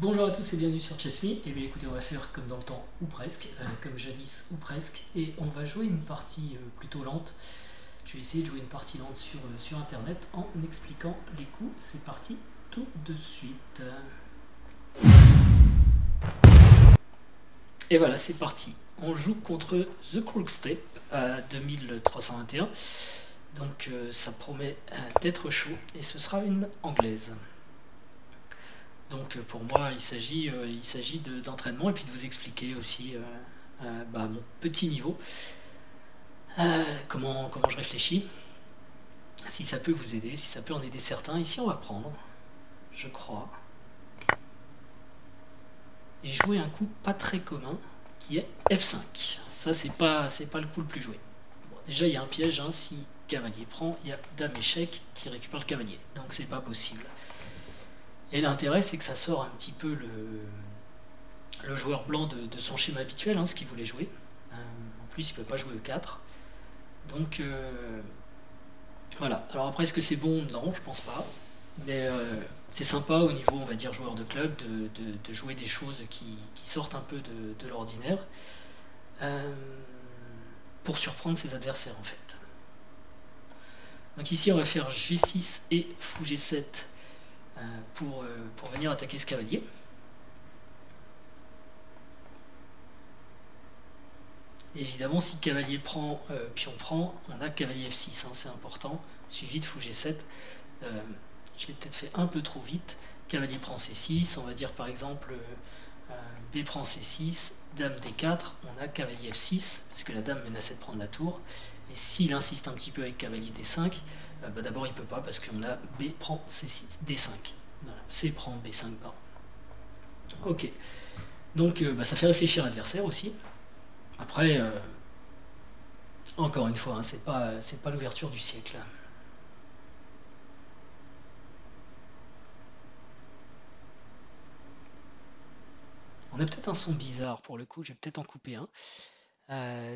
Bonjour à tous et bienvenue sur ChessMe. Et bien écoutez, on va faire comme dans le temps, ou presque, comme jadis, ou presque, et on va jouer une partie plutôt lente. Je vais essayer de jouer une partie lente sur internet en expliquant les coups. C'est parti tout de suite. Et voilà, c'est parti. On joue contre The Crookstep à 2321. Donc ça promet d'être chaud et ce sera une anglaise. Donc pour moi, il s'agit d'entraînement et puis de vous expliquer aussi mon petit niveau, comment je réfléchis, si ça peut vous aider, si ça peut en aider certains. Ici, on va prendre, je crois, et jouer un coup pas très commun qui est F5. Ça, c'est pas le coup le plus joué. Bon, déjà, il y a un piège, hein, si cavalier prend, il y a dame échec qui récupère le cavalier, donc c'est pas possible. Et l'intérêt, c'est que ça sort un petit peu le joueur blanc de son schéma habituel, hein, ce qu'il voulait jouer. En plus, il ne peut pas jouer E4. Donc, voilà. Alors après, est-ce que c'est bon? Non, je pense pas. Mais c'est sympa au niveau, on va dire, joueur de club, de jouer des choses qui sortent un peu de l'ordinaire pour surprendre ses adversaires, en fait. Donc ici, on va faire G6 et fou G7 pour venir attaquer ce cavalier. Et évidemment, si cavalier prend, pion prend, on a cavalier F6, hein, c'est important, suivi de fou G7. Je l'ai peut-être fait un peu trop vite. Cavalier prend C6, on va dire par exemple B prend C6, dame D4, on a cavalier F6, parce que la dame menaçait de prendre la tour. Et s'il insiste un petit peu avec cavalier D5, d'abord il ne peut pas, parce qu'on a B prend C6, D5. Voilà, C prend B5, pardon. Ok, donc ça fait réfléchir l'adversaire aussi. Après, encore une fois, hein, c'est pas l'ouverture du siècle. On a peut-être un son bizarre pour le coup, je vais peut-être en couper un.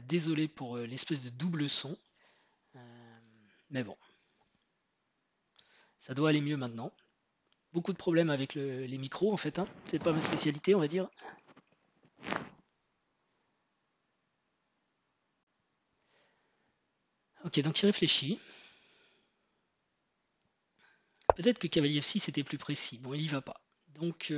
Désolé pour l'espèce de double son. Mais bon, ça doit aller mieux maintenant. Beaucoup de problèmes avec les micros en fait, hein. C'est pas ma spécialité, on va dire. Ok, donc il réfléchit. Peut-être que cavalier F6 était plus précis. Bon, il y va pas. Donc,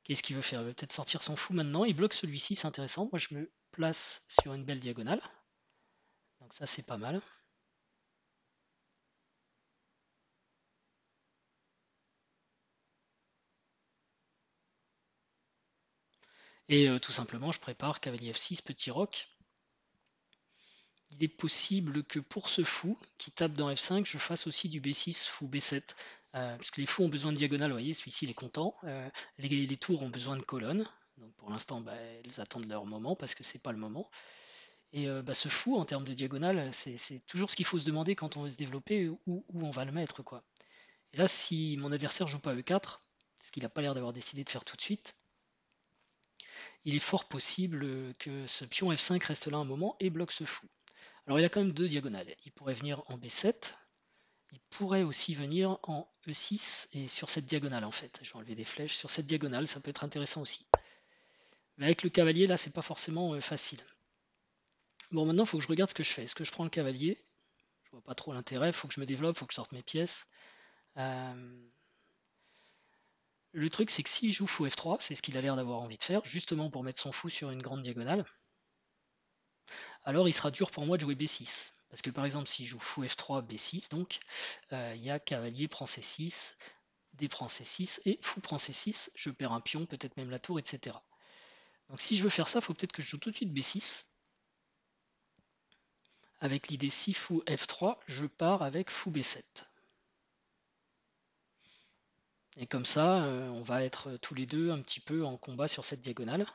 qu'est-ce qu'il veut faire? Il veut peut-être sortir son fou maintenant. Il bloque celui-ci, c'est intéressant. Moi, je me place sur une belle diagonale. Donc ça, c'est pas mal. Et tout simplement, je prépare cavalier F6, petit roc. Il est possible que pour ce fou qui tape dans F5, je fasse aussi du B6, fou B7. Puisque les fous ont besoin de diagonale, vous voyez, celui-ci il est content. Les tours ont besoin de colonnes. Donc pour l'instant, elles attendent leur moment parce que c'est pas le moment. Et ce fou, en termes de diagonale, c'est toujours ce qu'il faut se demander quand on veut se développer, où on va le mettre, quoi. Et là, si mon adversaire joue pas E4, ce qu'il n'a pas l'air d'avoir décidé de faire tout de suite, il est fort possible que ce pion F5 reste là un moment et bloque ce fou. Alors il a quand même deux diagonales. Il pourrait venir en B7, il pourrait aussi venir en E6 et sur cette diagonale en fait. Je vais enlever des flèches. Sur cette diagonale, ça peut être intéressant aussi. Mais avec le cavalier, là, c'est pas forcément facile. Bon, maintenant, il faut que je regarde ce que je fais. Est-ce que je prends le cavalier? Je vois pas trop l'intérêt. Il faut que je me développe, il faut que je sorte mes pièces. Le truc, c'est que s'il joue fou F3, c'est ce qu'il a l'air d'avoir envie de faire, justement pour mettre son fou sur une grande diagonale, alors il sera dur pour moi de jouer B6. Parce que par exemple, s'il joue fou F3, B6, donc, il y a cavalier prend C6, D prend C6 et fou prend C6, je perds un pion, peut-être même la tour, etc. Donc si je veux faire ça, il faut peut-être que je joue tout de suite B6. Avec l'idée si fou F3, je pars avec fou B7. Et comme ça, on va être tous les deux un petit peu en combat sur cette diagonale.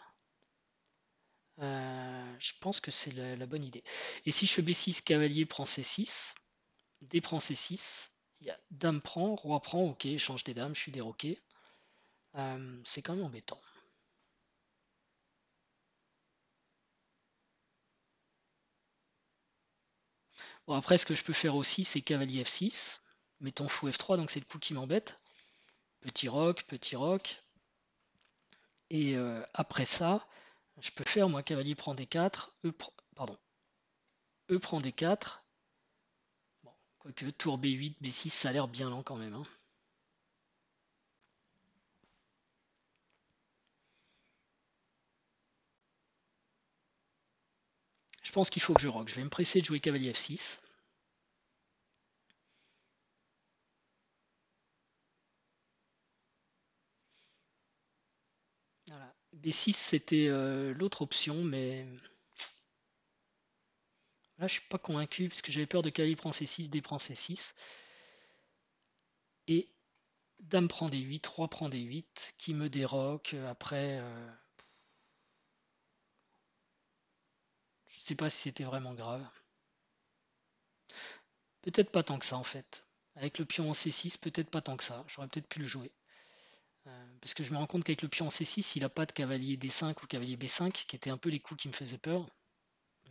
Je pense que c'est la bonne idée. Et si je fais B6, cavalier prend C6, D prend C6, il y a dame prend, roi prend, ok, change des dames, je suis déroqué. C'est quand même embêtant. Bon, après, ce que je peux faire aussi, c'est cavalier F6, mettons fou F3, donc c'est le coup qui m'embête. petit roc. Et après ça, je peux faire, moi, cavalier prend D4, pardon, E prend D4. Bon, quoique tour B8, B6, ça a l'air bien lent quand même, hein. Je pense qu'il faut que je rock. Je vais me presser de jouer cavalier F6. Voilà. B6, c'était l'autre option, mais là, je suis pas convaincu, parce que j'avais peur de cavalier prend C6, D prend C6. Et dame prend D8, roi prend D8, qui me déroque. Après, je sais pas si c'était vraiment grave. Peut-être pas tant que ça, en fait. Avec le pion en C6, peut-être pas tant que ça. J'aurais peut-être pu le jouer. Parce que je me rends compte qu'avec le pion en C6, il n'a pas de cavalier D5 ou cavalier B5, qui étaient un peu les coups qui me faisaient peur.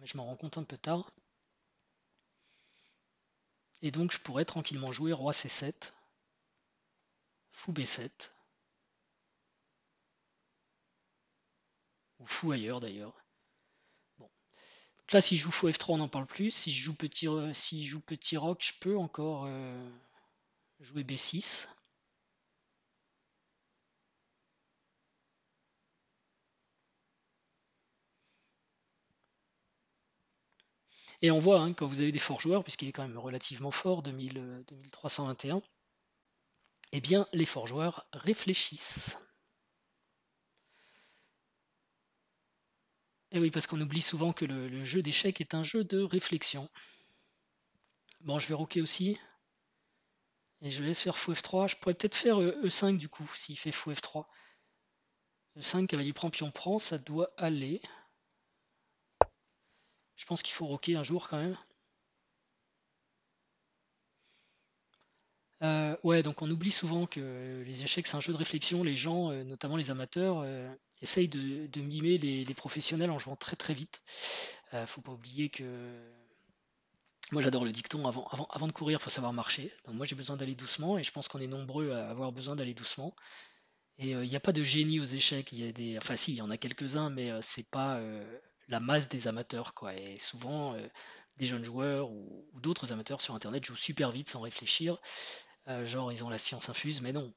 Mais je m'en rends compte un peu tard. Et donc je pourrais tranquillement jouer roi C7, fou B7, ou fou ailleurs d'ailleurs. Bon. Donc là, si je joue fou F3, on n'en parle plus. Si je joue petit roc, je peux encore jouer B6. Et on voit, hein, quand vous avez des forts joueurs, puisqu'il est quand même relativement fort, 2321, eh bien, les forts joueurs réfléchissent. Et oui, parce qu'on oublie souvent que le jeu d'échecs est un jeu de réflexion. Bon, je vais roquer aussi. Et je laisse faire fou F3. Je pourrais peut-être faire E5 du coup, s'il fait fou F3. E5, cavalier prend, pion prend, ça doit aller. Je pense qu'il faut roquer un jour quand même. Ouais, donc on oublie souvent que les échecs, c'est un jeu de réflexion. Les gens, notamment les amateurs, essayent de mimer les professionnels en jouant très très vite. Faut pas oublier que moi j'adore le dicton, avant de courir, il faut savoir marcher. Donc moi j'ai besoin d'aller doucement et je pense qu'on est nombreux à avoir besoin d'aller doucement. Et il n'y a pas de génie aux échecs. Il y a enfin si, il y en a quelques-uns, mais c'est pas la masse des amateurs, quoi. Et souvent, des jeunes joueurs ou d'autres amateurs sur Internet jouent super vite sans réfléchir. Genre, ils ont la science infuse, mais non.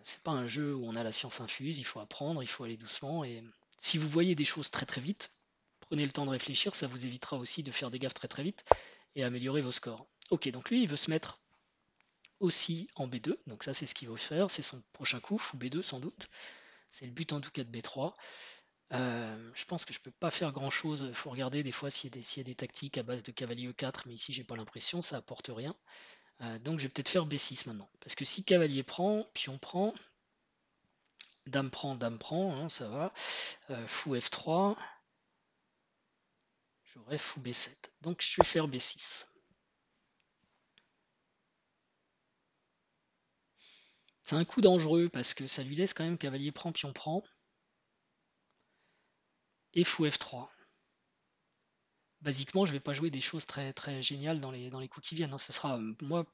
C'est pas un jeu où on a la science infuse. Il faut apprendre, il faut aller doucement. Et si vous voyez des choses très très vite, prenez le temps de réfléchir. Ça vous évitera aussi de faire des gaffes très très vite et améliorer vos scores. Ok, donc lui, il veut se mettre aussi en B2. Donc ça, c'est ce qu'il veut faire. C'est son prochain coup, fou B2 sans doute. C'est le but en tout cas de B3. Je pense que je peux pas faire grand chose. Il faut regarder des fois s'il y a des tactiques à base de cavalier E4, mais ici j'ai pas l'impression, ça apporte rien. Donc je vais peut-être faire B6 maintenant. Parce que si cavalier prend, pion prend, dame prend, hein, ça va. Fou F3, j'aurai fou B7. Donc je vais faire B6. C'est un coup dangereux parce que ça lui laisse quand même cavalier prend, pion prend. Et fou F3. Basiquement, je vais pas jouer des choses très, très géniales dans les coups qui viennent, hein. Ce sera, pour moi,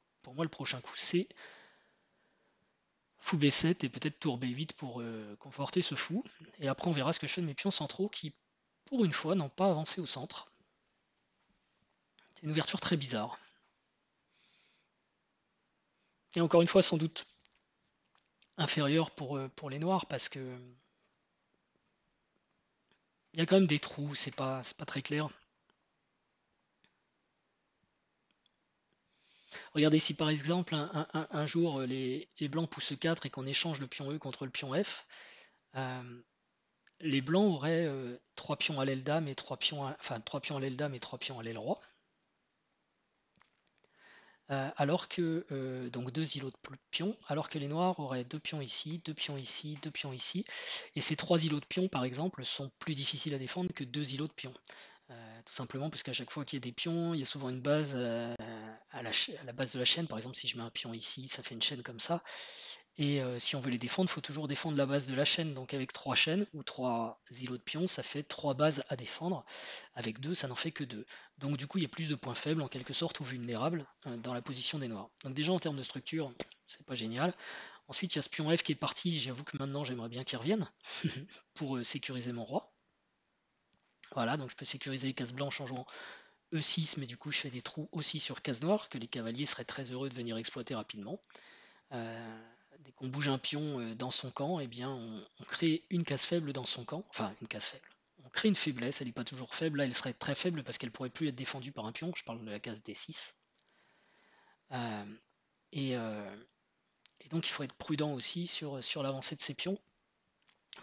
le prochain coup, c'est fou B7 et peut-être tour B8 pour conforter ce fou. Et après, on verra ce que je fais de mes pions centraux qui, pour une fois, n'ont pas avancé au centre. C'est une ouverture très bizarre. Et encore une fois, sans doute inférieure pour les noirs parce que il y a quand même des trous, c'est pas très clair. Regardez si par exemple un jour les blancs poussent 4 et qu'on échange le pion E contre le pion F, les blancs auraient 3 pions à l'aile dame et 3 pions enfin 3 pions à l'aile dame et 3 pions à l'aile roi. Alors que donc deux îlots de pions, alors que les noirs auraient deux pions ici, deux pions ici, deux pions ici. Et ces trois îlots de pions, par exemple, sont plus difficiles à défendre que deux îlots de pions. Tout simplement parce qu'à chaque fois qu'il y a des pions, il y a souvent une base à la base de la chaîne. Par exemple, si je mets un pion ici, ça fait une chaîne comme ça. Et si on veut les défendre, il faut toujours défendre la base de la chaîne. Donc avec trois chaînes ou trois îlots de pions, ça fait trois bases à défendre. Avec deux, ça n'en fait que deux. Donc du coup, il y a plus de points faibles en quelque sorte ou vulnérables dans la position des noirs. Donc déjà en termes de structure, c'est pas génial. Ensuite, il y a ce pion F qui est parti. J'avoue que maintenant, j'aimerais bien qu'il revienne pour sécuriser mon roi. Voilà, donc je peux sécuriser les cases blanches en jouant E6, mais du coup, je fais des trous aussi sur cases noires que les cavaliers seraient très heureux de venir exploiter rapidement. Dès qu'on bouge un pion dans son camp, eh bien, on crée une case faible dans son camp. Enfin, une case faible. On crée une faiblesse, elle n'est pas toujours faible. Là, elle serait très faible parce qu'elle pourrait plus être défendue par un pion. Je parle de la case D6. Euh, et, euh, et donc, il faut être prudent aussi sur l'avancée de ces pions.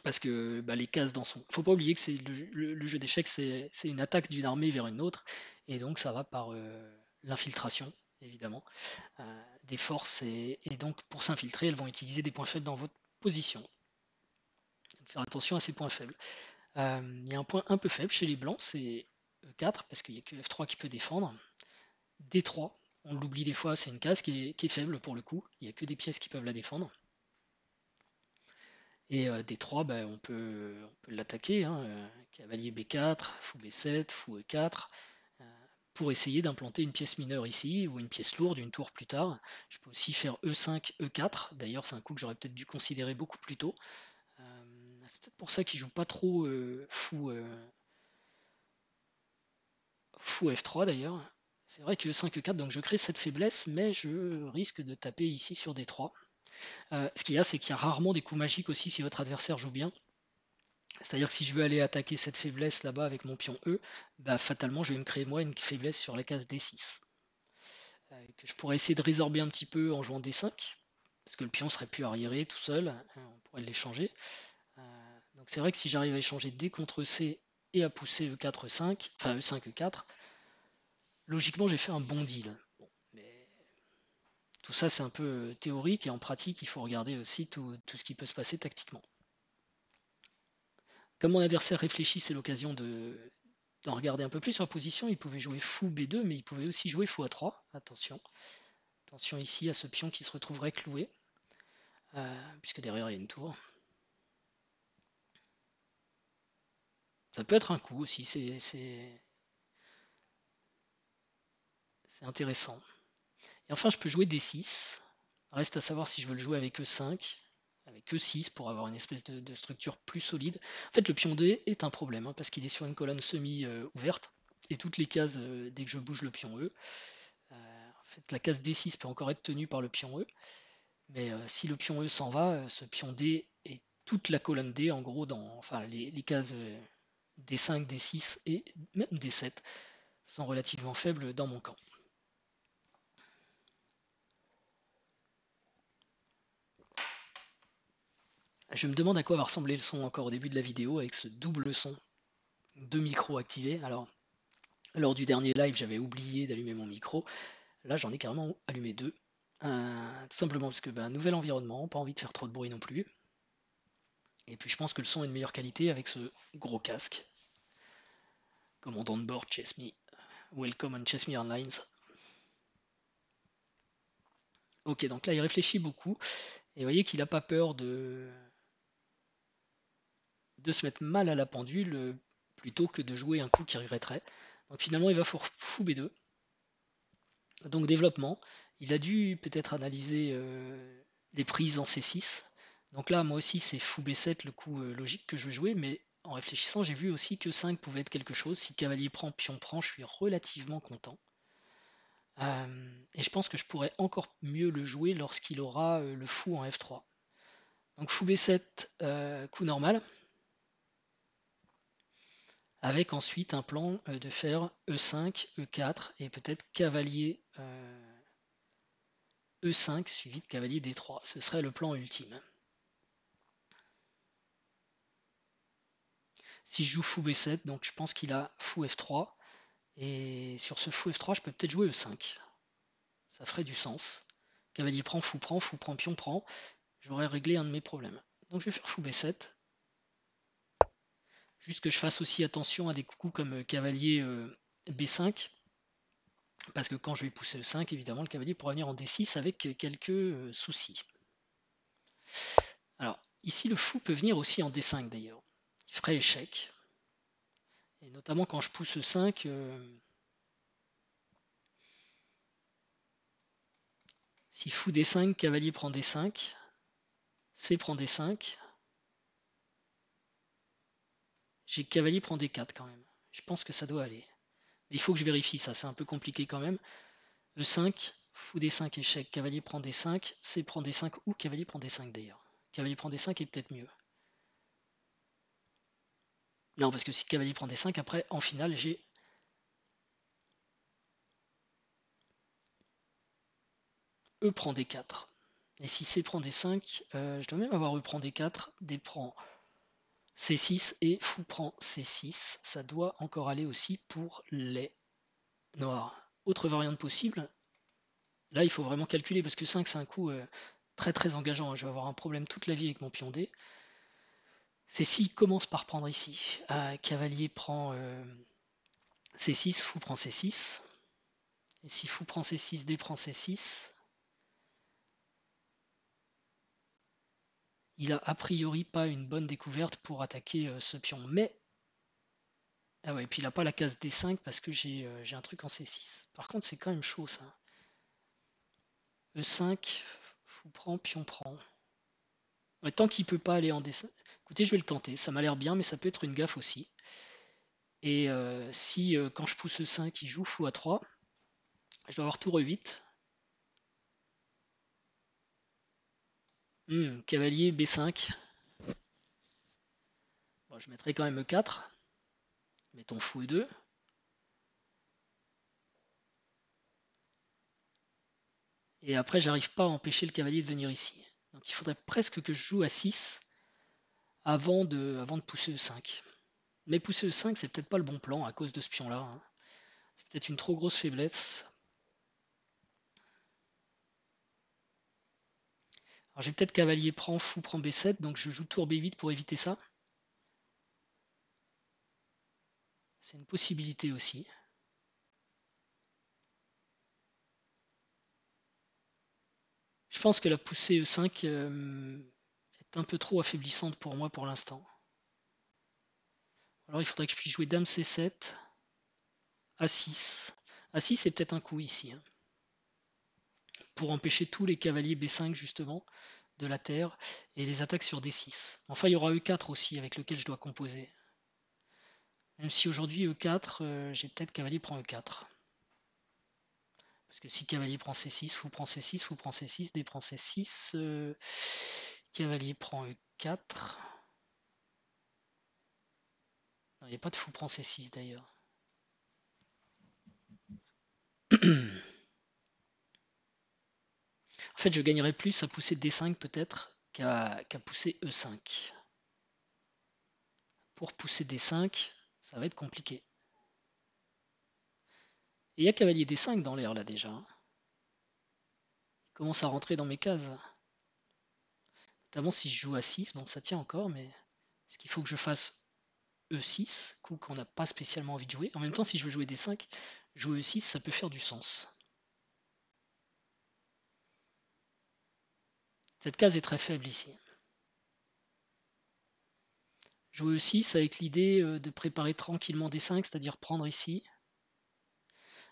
Parce que bah, les cases dans son... Faut pas oublier que le jeu d'échecs, c'est une attaque d'une armée vers une autre. Et donc, ça va par l'infiltration, évidemment, des forces. Et donc, pour s'infiltrer, elles vont utiliser des points faibles dans votre position. Donc, faire attention à ces points faibles. Il y a un point un peu faible chez les blancs, c'est E4, parce qu'il n'y a que F3 qui peut défendre. D3, on l'oublie des fois, c'est une case qui est faible pour le coup. Il n'y a que des pièces qui peuvent la défendre. Et D3, bah, on peut l'attaquer. Hein, cavalier B4, fou B7, fou E4, pour essayer d'implanter une pièce mineure ici, ou une pièce lourde, une tour plus tard. Je peux aussi faire E5, E4. D'ailleurs, c'est un coup que j'aurais peut-être dû considérer beaucoup plus tôt. C'est peut-être pour ça qu'il joue pas trop fou F3 d'ailleurs. C'est vrai que E5, E4, donc je crée cette faiblesse, mais je risque de taper ici sur D3. Ce qu'il y a, c'est qu'il y a rarement des coups magiques aussi si votre adversaire joue bien. C'est-à-dire que si je veux aller attaquer cette faiblesse là-bas avec mon pion E, bah, fatalement je vais me créer moi une faiblesse sur la case D6. Que je pourrais essayer de résorber un petit peu en jouant D5, parce que le pion serait plus arriéré tout seul, hein, on pourrait l'échanger. Donc c'est vrai que si j'arrive à échanger D contre C et à pousser E4, E5, enfin E5, E4, logiquement j'ai fait un bon deal. Bon, mais tout ça c'est un peu théorique et en pratique il faut regarder aussi tout ce qui peut se passer tactiquement. Comme mon adversaire réfléchit, c'est l'occasion d'en regarder un peu plus sur la position. Il pouvait jouer fou B2, mais il pouvait aussi jouer fou A3. Attention. Attention ici à ce pion qui se retrouverait cloué, puisque derrière il y a une tour. Ça peut être un coup aussi, c'est intéressant. Et enfin, je peux jouer D6. Reste à savoir si je veux le jouer avec E5, avec E6 pour avoir une espèce de structure plus solide. En fait, le pion D est un problème, hein, parce qu'il est sur une colonne semi-ouverte, et toutes les cases, dès que je bouge le pion E, en fait, la case D6 peut encore être tenue par le pion E, mais si le pion E s'en va, ce pion D et toute la colonne D, en gros, enfin, les cases D5, D6 et même D7 sont relativement faibles dans mon camp. Je me demande à quoi va ressembler le son encore au début de la vidéo avec ce double son, deux micros activés. Alors, lors du dernier live, j'avais oublié d'allumer mon micro. Là, j'en ai carrément allumé deux. Tout simplement parce que nouvel environnement, pas envie de faire trop de bruit non plus. Et puis je pense que le son est de meilleure qualité avec ce gros casque. Commandant de bord, Chess Me. Welcome on Chess Me Airlines. Ok, donc là il réfléchit beaucoup. Et vous voyez qu'il n'a pas peur de se mettre mal à la pendule plutôt que de jouer un coup qu'il regretterait. Donc finalement il va fou B2. Donc développement. Il a dû peut-être analyser les prises en C6. Donc là moi aussi c'est fou B7 le coup logique que je vais jouer, mais en réfléchissant j'ai vu aussi que 5 pouvait être quelque chose. Si cavalier prend, pion prend, je suis relativement content. Et je pense que je pourrais encore mieux le jouer lorsqu'il aura le fou en F3. Donc fou B7, coup normal, avec ensuite un plan de faire E5, E4 et peut-être cavalier E5 suivi de cavalier D3. Ce serait le plan ultime. Si je joue fou B7, donc je pense qu'il a fou F3. Et sur ce fou F3, je peux peut-être jouer E5. Ça ferait du sens. Cavalier prend, fou prend, pion prend. J'aurais réglé un de mes problèmes. Donc je vais faire fou B7. Juste que je fasse aussi attention à des coups comme cavalier B5. Parce que quand je vais pousser E5, évidemment, le cavalier pourra venir en D6 avec quelques soucis. Alors, ici, le fou peut venir aussi en D5 d'ailleurs. Il ferait échec. Et notamment quand je pousse E5, si fou D5, cavalier prend D5, C prend D5. J'ai cavalier prend D4 quand même. Je pense que ça doit aller. Mais il faut que je vérifie ça, c'est un peu compliqué quand même. E5, fou D5 échec, cavalier prend D5, C prend D5 ou cavalier prend D5 d'ailleurs. Cavalier prend D5 est peut-être mieux. Non, parce que si cavalier prend D5, après, en finale, j'ai E prend D4. Et si C prend D5, je dois même avoir E prend D4, D prend C6 et fou prend C6. Ça doit encore aller aussi pour les noirs. Autre variante possible, là il faut vraiment calculer parce que 5 c'est un coup très très engageant. Je vais avoir un problème toute la vie avec mon pion D. C'est s'il commence par prendre ici. Cavalier prend C6, fou prend C6. Et si fou prend C6, D prend C6, il a a priori pas une bonne découverte pour attaquer ce pion. Mais, ah ouais, et puis il n'a pas la case D5 parce que j'ai un truc en C6. Par contre, c'est quand même chaud ça. E5, fou prend, pion prend. Ouais, tant qu'il peut pas aller en D5. Écoutez, je vais le tenter. Ça m'a l'air bien, mais ça peut être une gaffe aussi. Et si quand je pousse E5, il joue fou A3, je dois avoir tour E8. Cavalier B5. Bon, je mettrai quand même E4. Mettons fou E2. Et après, j'arrive pas à empêcher le cavalier de venir ici. Donc il faudrait presque que je joue à 6 avant de pousser E5. Mais pousser E5, c'est peut-être pas le bon plan à cause de ce pion-là, hein. C'est peut-être une trop grosse faiblesse. Alors j'ai peut-être cavalier prend, fou prend B7, donc je joue tour B8 pour éviter ça. C'est une possibilité aussi. Je pense que la poussée E5 est un peu trop affaiblissante pour moi pour l'instant. Alors il faudrait que je puisse jouer dame C7, A6. A6 c'est peut-être un coup ici, hein, pour empêcher tous les cavaliers B5 justement de la terre et les attaques sur D6. Enfin il y aura E4 aussi avec lequel je dois composer. Même si aujourd'hui E4, j'ai peut-être cavalier prend E4. Parce que si cavalier prend C6, fou prend C6, fou prend C6, D prend C6, cavalier prend E4. Non, il n'y a pas de fou prend C6 d'ailleurs. En fait, je gagnerais plus à pousser D5 peut-être qu'à pousser E5. Pour pousser D5, ça va être compliqué. Et il y a cavalier D5 dans l'air là déjà, hein. Il commence à rentrer dans mes cases. Notamment si je joue à 6, bon ça tient encore, mais est-ce qu'il faut que je fasse E6, coup qu'on n'a pas spécialement envie de jouer. En même temps, si je veux jouer D5, jouer E6, ça peut faire du sens. Cette case est très faible ici. Jouer E6 avec l'idée de préparer tranquillement D5, c'est-à-dire prendre ici.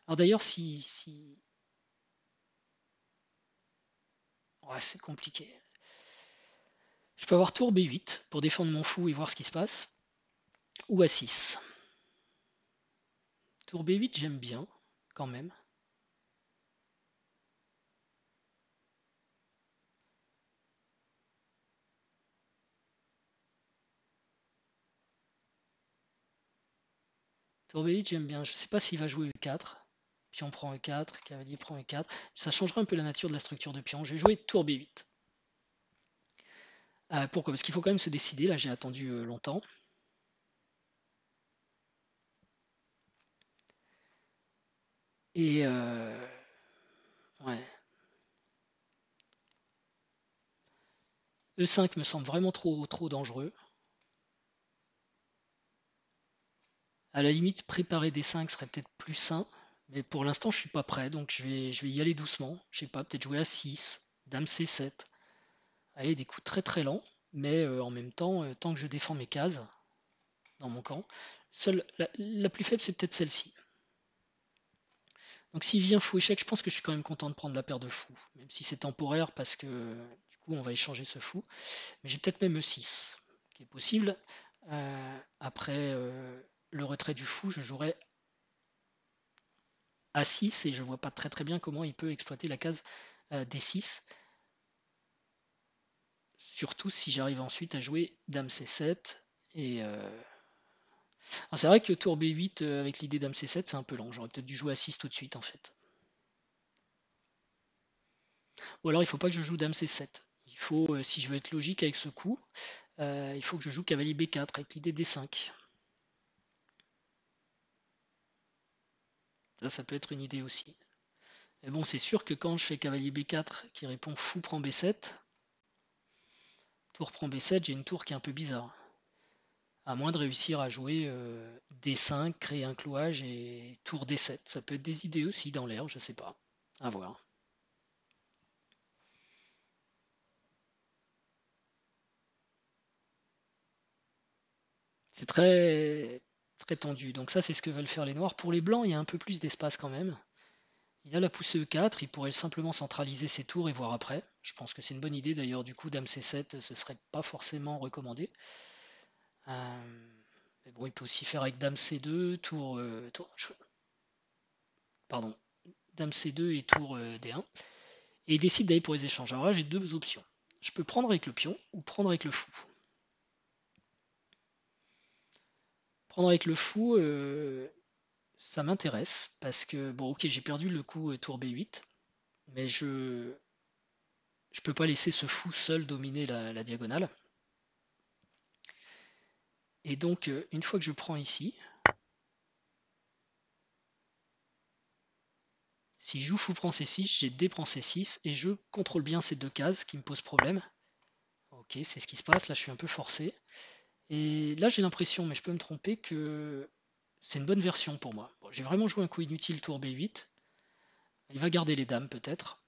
Alors d'ailleurs, si... Ouais, c'est compliqué. Je peux avoir tour B8 pour défendre mon fou et voir ce qui se passe. Ou A6. Tour B8, j'aime bien, quand même. Tour B8, j'aime bien. Je ne sais pas s'il va jouer E4. Pion prend E4, cavalier prend E4. Ça changera un peu la nature de la structure de pion. Je vais jouer tour B8. Pourquoi? Parce qu'il faut quand même se décider. Là, j'ai attendu longtemps. Et ouais. E5 me semble vraiment trop dangereux. À la limite, préparer D5 serait peut-être plus sain. Mais pour l'instant, je suis pas prêt. Donc je vais y aller doucement. Je sais pas, peut-être jouer à 6, dame C7. Allez, des coups très très lents. Mais en même temps, tant que je défends mes cases dans mon camp, la plus faible, c'est peut-être celle-ci. Donc s'il vient fou échec, je pense que je suis quand même content de prendre la paire de fous. Même si c'est temporaire parce que du coup, on va échanger ce fou. Mais j'ai peut-être même E6, qui est possible. Après le retrait du fou, je jouerai A6 et je vois pas très très bien comment il peut exploiter la case D6. Surtout si j'arrive ensuite à jouer Dame C7. Et c'est vrai que tour B8 avec l'idée Dame C7, c'est un peu long. J'aurais peut-être dû jouer A6 tout de suite en fait. Ou alors il faut pas que je joue Dame C7. Il faut, si je veux être logique avec ce coup, il faut que je joue cavalier B4 avec l'idée D5. Ça peut être une idée aussi. Mais bon, c'est sûr que quand je fais cavalier B4 qui répond fou prend B7, tour prend B7, j'ai une tour qui est un peu bizarre. À moins de réussir à jouer D5, créer un clouage et tour D7. Ça peut être des idées aussi dans l'air, je sais pas. À voir. C'est très, très tendu. Donc ça, c'est ce que veulent faire les noirs. Pour les blancs, il y a un peu plus d'espace quand même. Il a la poussée E4, il pourrait simplement centraliser ses tours et voir après. Je pense que c'est une bonne idée. D'ailleurs, du coup, Dame C7, ce serait pas forcément recommandé. Mais bon, il peut aussi faire avec Dame C2, pardon, Dame C2 et tour D1. Et il décide d'aller pour les échanges. Alors là, j'ai deux options. Je peux prendre avec le pion ou prendre avec le fou. Prendre avec le fou, ça m'intéresse parce que, bon, ok, j'ai perdu le coup tour B8, mais je peux pas laisser ce fou seul dominer la diagonale. Et donc, une fois que je prends ici, si je joue fou prend C6, j'ai D prend C6 et je contrôle bien ces deux cases qui me posent problème. Ok, c'est ce qui se passe, là je suis un peu forcé. Et là j'ai l'impression, mais je peux me tromper, que c'est une bonne version pour moi. Bon, j'ai vraiment joué un coup inutile tour B8. Il va garder les dames peut-être.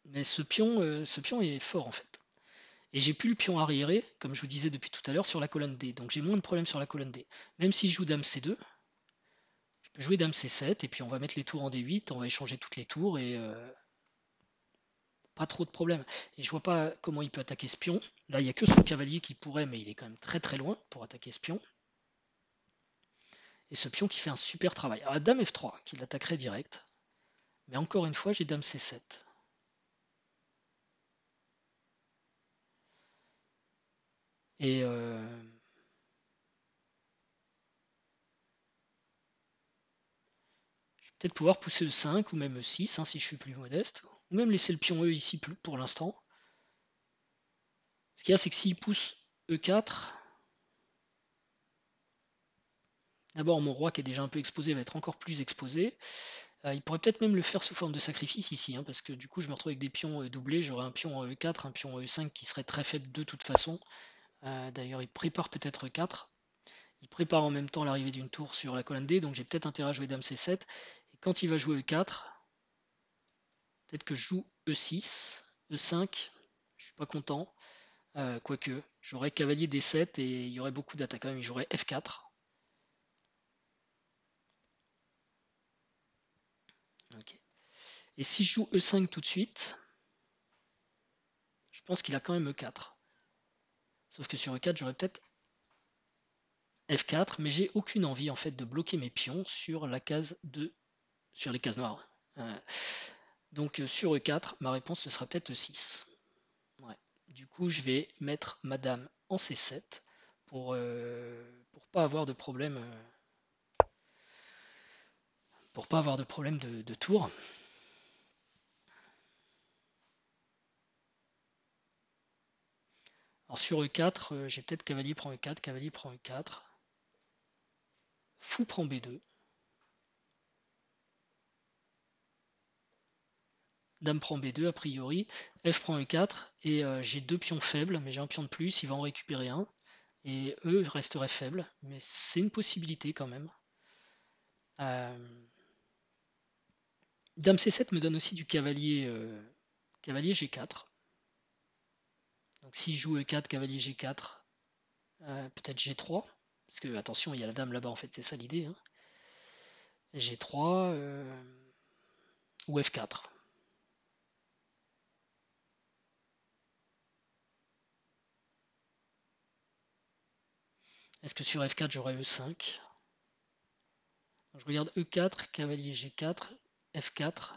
Mais ce pion est fort en fait. Et j'ai plus le pion arriéré, comme je vous disais depuis tout à l'heure, sur la colonne D. Donc j'ai moins de problèmes sur la colonne D. Même si je joue Dame C2, je peux jouer Dame C7, et puis on va mettre les tours en D8, on va échanger toutes les tours, et pas trop de problèmes. Et je vois pas comment il peut attaquer ce pion. Là, il n'y a que son cavalier qui pourrait, mais il est quand même très très loin pour attaquer ce pion. Et ce pion qui fait un super travail. Alors, Dame F3, qui l'attaquerait direct. Mais encore une fois, j'ai Dame C7. Et peut-être pouvoir pousser E5 ou même E6 hein, si je suis plus modeste. Ou même laisser le pion E ici pour l'instant. Ce qu'il y a, c'est que s'il pousse E4, d'abord mon roi qui est déjà un peu exposé va être encore plus exposé. Il pourrait peut-être même le faire sous forme de sacrifice ici, hein, parce que du coup je me retrouve avec des pions doublés. J'aurais un pion E4, un pion E5 qui serait très faible de toute façon. D'ailleurs, il prépare peut-être E4. Il prépare en même temps l'arrivée d'une tour sur la colonne D, donc j'ai peut-être intérêt à jouer Dame C7. Et quand il va jouer E4, peut-être que je joue E6, E5, je suis pas content. Quoique, j'aurais cavalier D7 et il y aurait beaucoup d'attaques quand même. J'aurais F4. Okay. Et si je joue E5 tout de suite, je pense qu'il a quand même E4. Sauf que sur E4, j'aurais peut-être F4, mais j'ai aucune envie en fait de bloquer mes pions sur la case sur les cases noires. Donc sur E4, ma réponse ce sera peut-être E6. Ouais. Du coup, je vais mettre Madame en C7 pour pas avoir de problème pour pas avoir de problème de tour. Alors sur E4, j'ai peut-être cavalier prend E4, cavalier prend E4, fou prend B2, dame prend B2 a priori, F prend E4 et j'ai deux pions faibles, mais j'ai un pion de plus, il va en récupérer un. Et E resterait faible, mais c'est une possibilité quand même. Euh, Dame C7 me donne aussi du cavalier, cavalier G4. Donc s'il joue E4, cavalier G4, peut-être G3. Parce que attention, il y a la dame là-bas en fait, c'est ça l'idée. Hein. G3 ou F4. Est-ce que sur F4 j'aurai E5? Je regarde E4, cavalier G4, F4,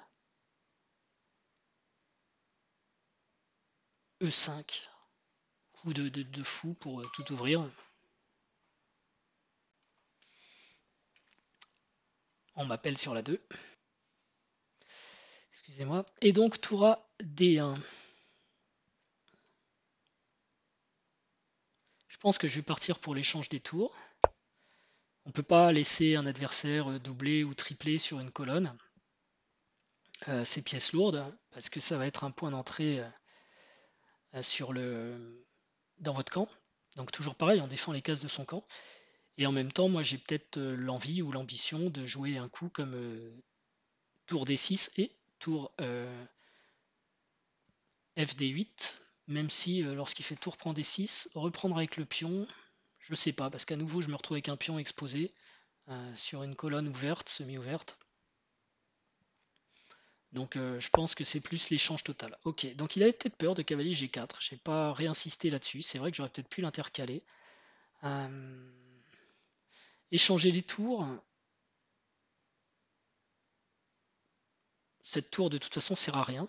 E5. Coup de fou pour tout ouvrir. On m'appelle sur la 2. Excusez-moi. Et donc tour à D1. Je pense que je vais partir pour l'échange des tours. On ne peut pas laisser un adversaire doubler ou tripler sur une colonne. Ces pièces lourdes, parce que ça va être un point d'entrée dans votre camp. Donc toujours pareil, on défend les cases de son camp. Et en même temps, moi j'ai peut-être l'envie ou l'ambition de jouer un coup comme tour D6 et tour FD8, même si lorsqu'il fait tour prend D6, reprendre avec le pion, je sais pas, parce qu'à nouveau je me retrouve avec un pion exposé sur une colonne ouverte, semi-ouverte. Donc je pense que c'est plus l'échange total. Ok, donc il avait peut-être peur de cavalier G4, j'ai pas réinsisté là-dessus, c'est vrai que j'aurais peut-être pu l'intercaler. Échanger les tours, cette tour de toute façon sert à rien.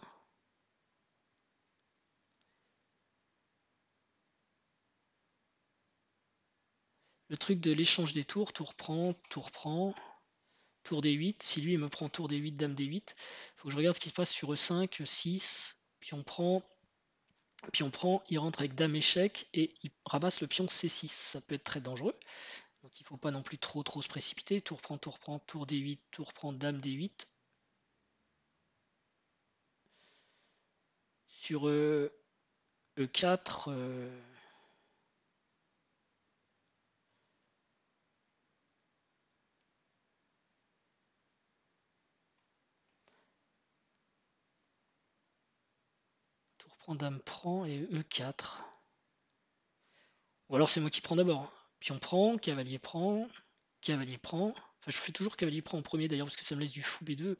Le truc de l'échange des tours, tour prend, tour D8. Si lui il me prend tour D8, dame D8, il faut que je regarde ce qui se passe sur E5, E6, puis on prend, il rentre avec dame échec et il ramasse le pion C6. Ça peut être très dangereux. Donc il ne faut pas non plus trop se précipiter. Tour prend, tour D8, tour prend, dame D8. Sur E4, tour prend, dame prend et E4. Ou alors c'est moi qui prends d'abord. Pion prend, cavalier prend, cavalier prend. Enfin, je fais toujours cavalier prend en premier d'ailleurs parce que ça me laisse du fou B2.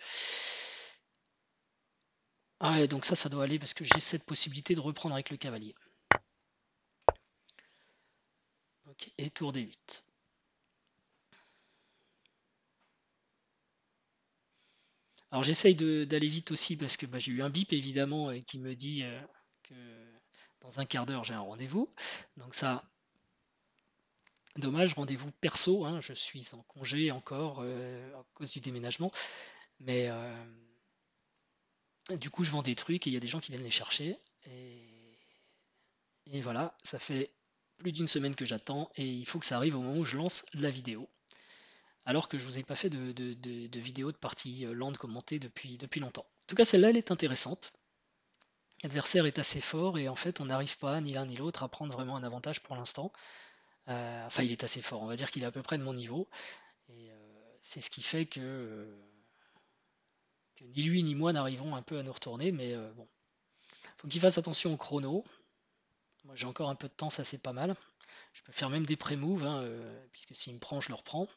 Ah ouais, donc ça doit aller parce que j'ai cette possibilité de reprendre avec le cavalier. Ok, et tour D8. Alors j'essaye d'aller vite aussi parce que j'ai eu un bip évidemment qui me dit que dans un quart d'heure j'ai un rendez-vous. Donc ça, dommage, rendez-vous perso, hein, je suis en congé encore à cause du déménagement. Mais du coup je vends des trucs et il y a des gens qui viennent les chercher. Et voilà, ça fait plus d'une semaine que j'attends et il faut que ça arrive au moment où je lance la vidéo. Alors que je vous ai pas fait de vidéo de partie land commentée depuis longtemps. En tout cas, celle-là, elle est intéressante. L'adversaire est assez fort et en fait, on n'arrive pas, ni l'un ni l'autre, à prendre vraiment un avantage pour l'instant. Enfin, il est assez fort, on va dire qu'il est à peu près de mon niveau. Et c'est ce qui fait que ni lui ni moi n'arrivons un peu à nous retourner, mais bon. Faut qu'il fasse attention au chrono. Moi, j'ai encore un peu de temps, ça c'est pas mal. Je peux faire même des pré-moves, hein, puisque s'il me prend, je le reprends.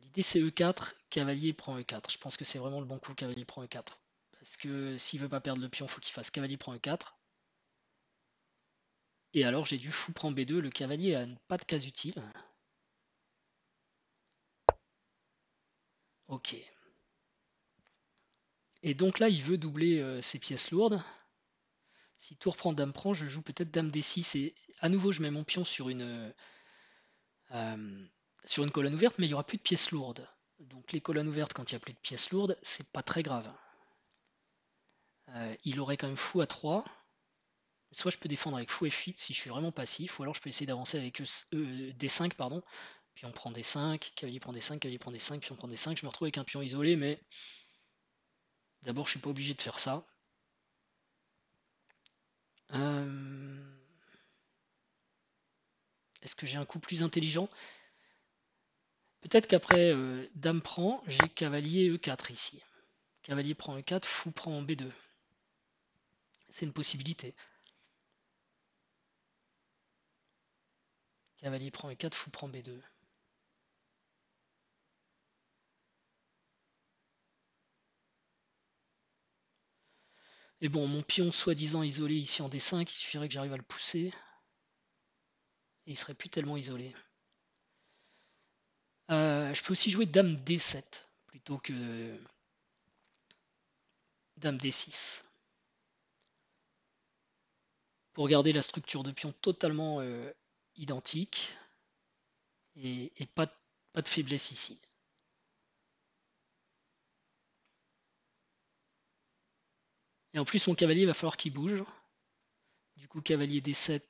L'idée c'est E4, cavalier prend E4. Je pense que c'est vraiment le bon coup, cavalier prend E4. Parce que s'il veut pas perdre le pion, il faut qu'il fasse cavalier prend E4. Et alors j'ai du fou prend B2, le cavalier a pas de case utile. Ok. Et donc là, il veut doubler ses pièces lourdes. Si tour prend, dame prend, je joue peut-être dame D6 et à nouveau je mets mon pion sur une colonne ouverte, mais il n'y aura plus de pièces lourdes. Donc les colonnes ouvertes, quand il n'y a plus de pièces lourdes, c'est pas très grave. Il aurait quand même fou à 3. Soit je peux défendre avec fou F8 si je suis vraiment passif, ou alors je peux essayer d'avancer avec D5, pardon. Puis on prend D5, cavalier prend D5, cavalier prend D5, puis on prend D5. Je me retrouve avec un pion isolé, mais d'abord je suis pas obligé de faire ça. Est-ce que j'ai un coup plus intelligent? Peut-être qu'après dame prend, j'ai cavalier E4 ici. Cavalier prend E4, fou prend B2. C'est une possibilité. Cavalier prend E4, fou prend B2. Et bon, mon pion soi-disant isolé ici en D5, il suffirait que j'arrive à le pousser. et il serait plus tellement isolé. Je peux aussi jouer Dame D7 plutôt que Dame D6 pour garder la structure de pion totalement identique et pas de faiblesse ici. Et en plus, mon cavalier va falloir qu'il bouge. Du coup, cavalier D7,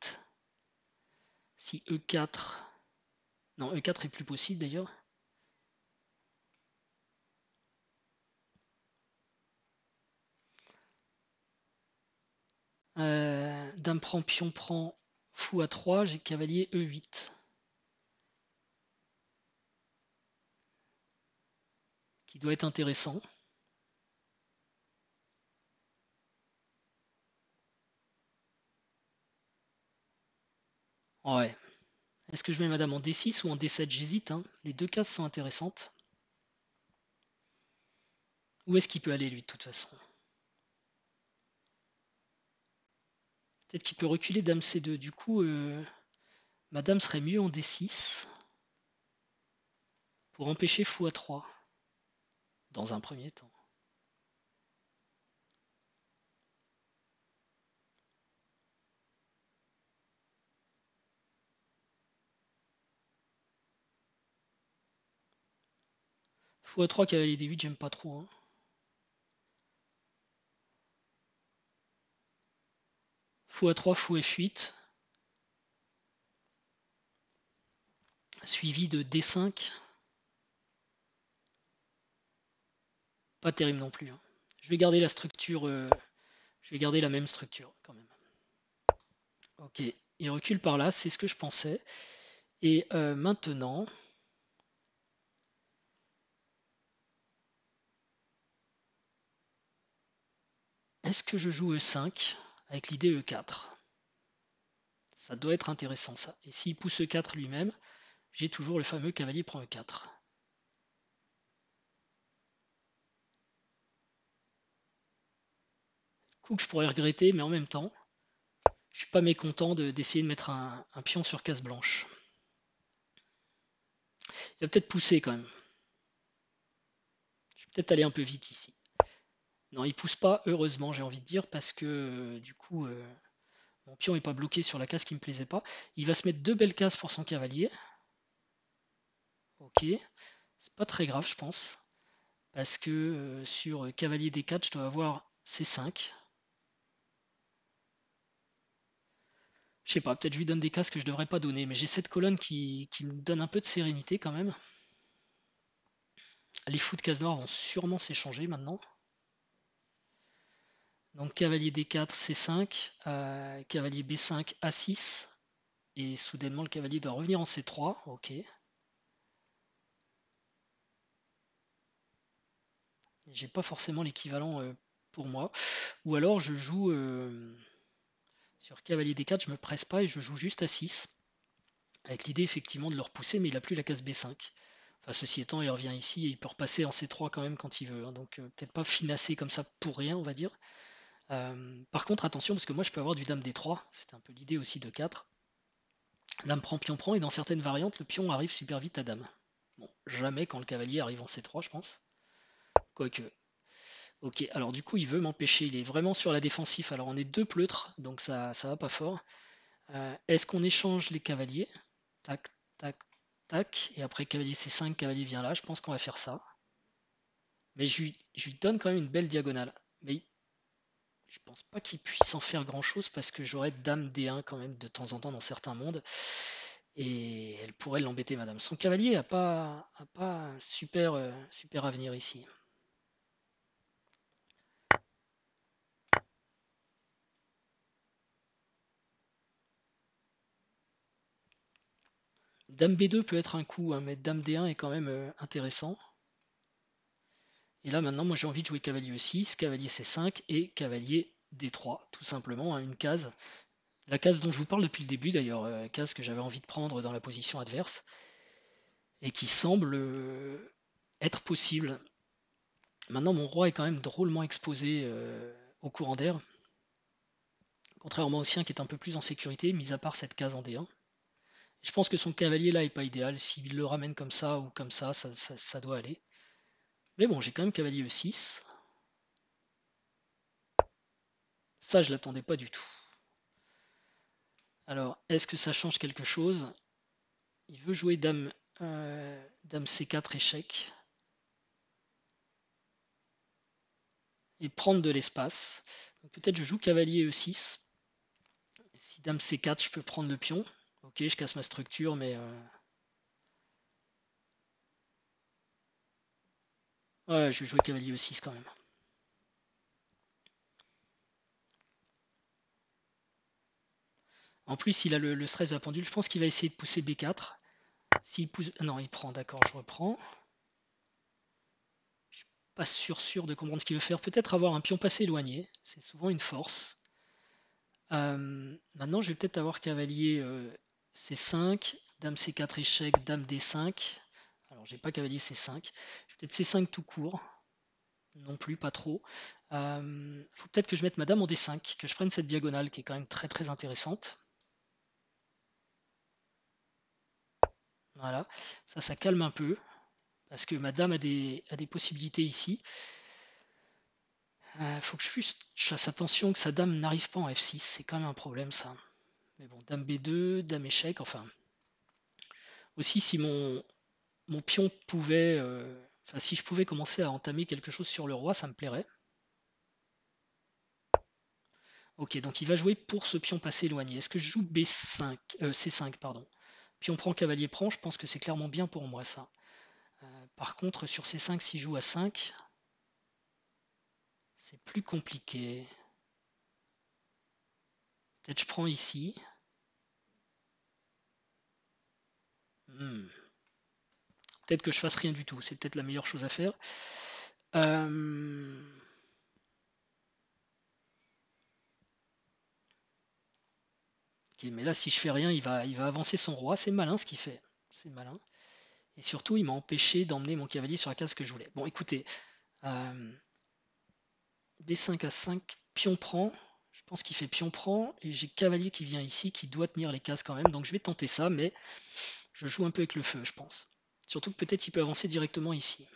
si E4... Non, E4 est plus possible d'ailleurs. Dame prend, pion prend, fou à 3, j'ai cavalier E8. Qui doit être intéressant. Ouais. Est-ce que je mets madame en D6 ou en D7? J'hésite, hein. Les deux cases sont intéressantes. Où est-ce qu'il peut aller lui de toute façon? Peut-être qu'il peut reculer dame C2. Du coup, madame serait mieux en D6 pour empêcher fou à 3 dans un premier temps. Fou à 3, cavalier D8, j'aime pas trop, hein. Fou à 3, fou F8. Suivi de D5. Pas terrible non plus, hein. Je vais garder la structure. Je vais garder la même structure quand même. Ok, il recule par là, c'est ce que je pensais. Et maintenant, est-ce que je joue E5 avec l'idée E4? Ça doit être intéressant ça. Et s'il pousse E4 lui-même, j'ai toujours le fameux cavalier prend E4. Coup que je pourrais regretter, mais en même temps, je suis pas mécontent d'essayer de mettre un pion sur case blanche. Il va peut-être pousser quand même. Je vais peut-être aller un peu vite ici. Non, il pousse pas, heureusement, j'ai envie de dire, parce que du coup, mon pion n'est pas bloqué sur la case qui me plaisait pas. Il va se mettre deux belles cases pour son cavalier. Ok, c'est pas très grave, je pense, parce que sur cavalier D4, je dois avoir C5. Je sais pas, peut-être je lui donne des cases que je devrais pas donner, mais j'ai cette colonne qui me donne un peu de sérénité quand même. Les fous de case noire vont sûrement s'échanger maintenant. Donc cavalier D4, C5, cavalier B5, A6, et soudainement le cavalier doit revenir en C3, ok. J'ai pas forcément l'équivalent pour moi. Ou alors je joue sur cavalier D4, je me presse pas et je joue juste A6. Avec l'idée effectivement de le repousser, mais il n'a plus la case B5. Enfin, ceci étant, il revient ici et il peut repasser en C3 quand même quand il veut, hein. Donc peut-être pas finasser comme ça pour rien, on va dire. Par contre, attention, parce que moi je peux avoir du dame D3, c'était un peu l'idée aussi de 4. Dame prend, pion prend, et dans certaines variantes, le pion arrive super vite à dame. Bon, jamais quand le cavalier arrive en C3, je pense. Quoique. Ok, alors du coup, il veut m'empêcher, il est vraiment sur la défensive. Alors on est deux pleutres, donc ça va pas fort. Est-ce qu'on échange les cavaliers? Tac, tac, tac. Et après cavalier C5, cavalier vient là. Je pense qu'on va faire ça. Mais je lui donne quand même une belle diagonale. Mais je pense pas qu'il puisse en faire grand chose parce que j'aurais dame D1 quand même de temps en temps dans certains mondes. Et elle pourrait l'embêter, madame. Son cavalier a pas un super avenir ici. Dame B2 peut être un coup, hein, mais dame D1 est quand même intéressant. Et là maintenant, moi j'ai envie de jouer cavalier E6, cavalier C5 et cavalier D3, tout simplement, hein, une case. La case dont je vous parle depuis le début d'ailleurs, case que j'avais envie de prendre dans la position adverse, et qui semble être possible. Maintenant, mon roi est quand même drôlement exposé au courant d'air, contrairement au sien qui est un peu plus en sécurité, mis à part cette case en D1. Je pense que son cavalier là est pas idéal. S'il le ramène comme ça ou comme ça doit aller. Mais bon, j'ai quand même cavalier E6. Ça, je l'attendais pas du tout. Alors, est-ce que ça change quelque chose? Il veut jouer dame C4 échec et prendre de l'espace. Peut-être je joue cavalier E6. Si dame C4, je peux prendre le pion. Ok, je casse ma structure, mais ouais, je vais jouer cavalier E6 quand même. En plus, il a le stress de la pendule. Je pense qu'il va essayer de pousser B4. S'il pousse... Non, il prend, d'accord, je reprends. Je suis pas sûr de comprendre ce qu'il veut faire. Peut-être avoir un pion passé éloigné. C'est souvent une force. Maintenant, je vais peut-être avoir cavalier C5, dame C4 échec, dame D5. Alors, j'ai pas cavalier C5. Peut-être C5 tout court. Non plus, pas trop. Faut peut-être que je mette ma dame en D5, que je prenne cette diagonale qui est quand même très très intéressante. Voilà, ça calme un peu, parce que ma dame a des possibilités ici. Faut que je fasse attention que sa dame n'arrive pas en F6, c'est quand même un problème ça. Mais bon, dame B2, dame échec, enfin. Aussi, si mon pion pouvait, enfin si je pouvais commencer à entamer quelque chose sur le roi, ça me plairait. Ok, donc il va jouer pour ce pion passé éloigné. Est-ce que je joue B5, C5, pardon. Pion prend, cavalier prend, je pense que c'est clairement bien pour moi ça. Par contre, sur C5, s'il joue à 5, c'est plus compliqué. Peut-être je prends ici. Peut-être que je fasse rien du tout, c'est peut-être la meilleure chose à faire. Ok, mais là, si je fais rien, il va avancer son roi. C'est malin ce qu'il fait. C'est malin. Et surtout, il m'a empêché d'emmener mon cavalier sur la case que je voulais. Bon, écoutez, B5 à 5, pion prend. Je pense qu'il fait pion prend. Et j'ai cavalier qui vient ici, qui doit tenir les cases quand même. Donc je vais tenter ça, mais je joue un peu avec le feu, je pense. Surtout que peut-être il peut avancer directement ici.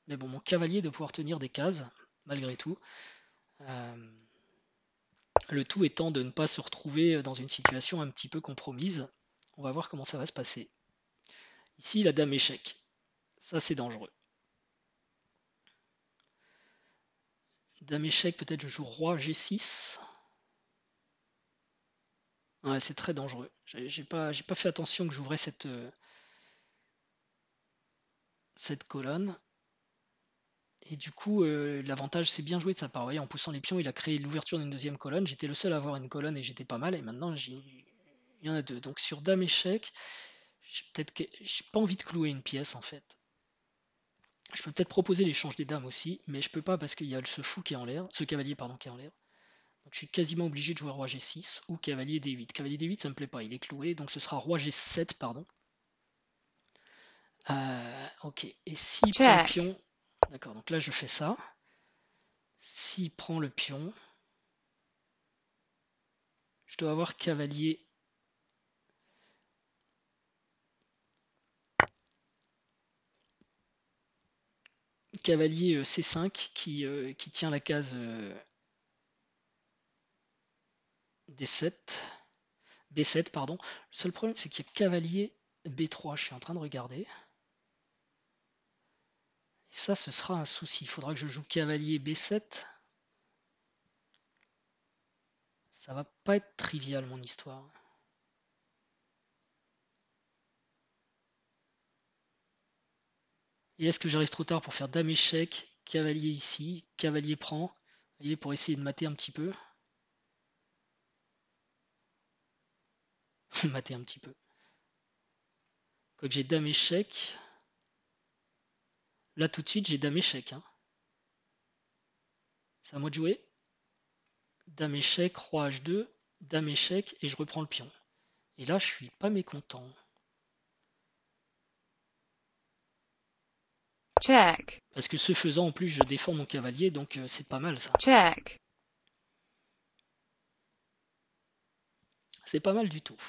Mais bon, mon cavalier doit pouvoir tenir des cases, malgré tout. Le tout étant de ne pas se retrouver dans une situation un petit peu compromise. On va voir comment ça va se passer. Ici, la dame échec. Ça, c'est dangereux. Dame échec, peut-être je joue roi G6. Ouais, c'est très dangereux. J'ai pas fait attention que j'ouvrais cette colonne. Et du coup, l'avantage, c'est bien joué de sa part. Vous voyez, en poussant les pions, il a créé l'ouverture d'une deuxième colonne. J'étais le seul à avoir une colonne et j'étais pas mal. Et maintenant, il y en a deux. Donc sur dame échec, j'ai pas envie de clouer une pièce en fait. Je peux peut-être proposer l'échange des dames aussi, mais je peux pas parce qu'il y a ce fou qui est en l'air, ce cavalier pardon qui est en l'air. Donc je suis quasiment obligé de jouer roi G6 ou cavalier D8. Cavalier D8 ça me plaît pas, il est cloué, donc ce sera roi G7 pardon. Ok, et s'il prend le pion, d'accord, donc là je fais ça. S'il prend le pion, je dois avoir cavalier C5 qui tient la case D7, B7 pardon. Le seul problème c'est qu'il y a cavalier B3, je suis en train de regarder. Et ça ce sera un souci, il faudra que je joue cavalier B7. Ça va pas être trivial mon histoire. Et est-ce que j'arrive trop tard pour faire dame échec, cavalier ici, cavalier prend, vous voyez, pour essayer de mater un petit peu. Mater un petit peu. Quoique j'ai dame échec. Là tout de suite j'ai dame échec. Hein. C'est à moi de jouer. Dame échec, roi H2, dame échec et je reprends le pion. Et là je suis pas mécontent. Check. Parce que ce faisant en plus je défends mon cavalier donc c'est pas mal ça. Check. C'est pas mal du tout.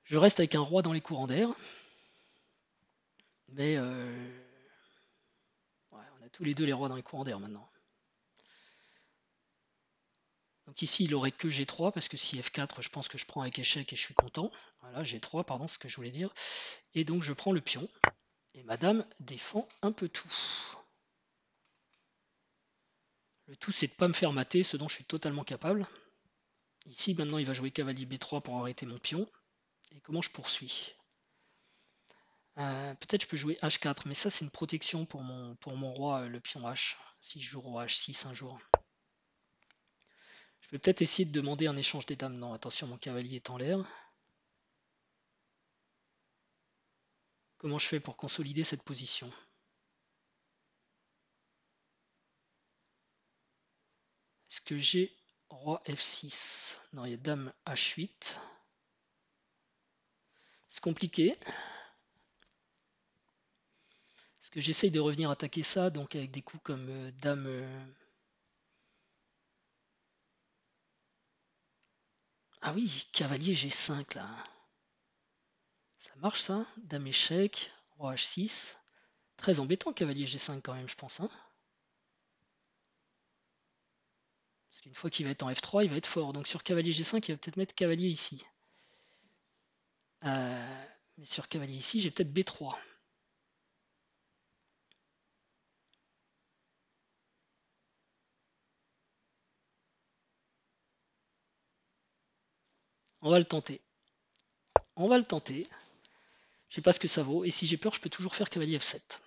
Je reste avec un roi dans les courants d'air, mais ouais, on a tous les deux les rois dans les courants d'air maintenant. Donc ici, il aurait que G3, parce que si F4, je pense que je prends avec échec et je suis content. Voilà, G3, pardon, c'est ce que je voulais dire. Et donc je prends le pion, et madame défend un peu tout. Le tout, c'est de ne pas me faire mater, ce dont je suis totalement capable. Ici, maintenant, il va jouer cavalier B3 pour arrêter mon pion. Et comment je poursuis? Peut-être je peux jouer H4, mais ça, c'est une protection pour mon roi, le pion H, si je joue roi H6 un jour. Je peux peut-être essayer de demander un échange des dames. Non, attention, mon cavalier est en l'air. Comment je fais pour consolider cette position? Est-ce que j'ai roi F6? Non, il y a dame H8. C'est compliqué. Parce que j'essaye de revenir attaquer ça, donc avec des coups comme dame... Ah oui, cavalier G5 là. Ça marche ça? Dame échec, roi H6. Très embêtant cavalier G5 quand même, je pense. Hein, parce qu'une fois qu'il va être en F3, il va être fort. Donc sur cavalier G5, il va peut-être mettre cavalier ici. Mais sur cavalier ici, j'ai peut-être B3. On va le tenter. On va le tenter. Je sais pas ce que ça vaut. Et si j'ai peur, je peux toujours faire cavalier F7.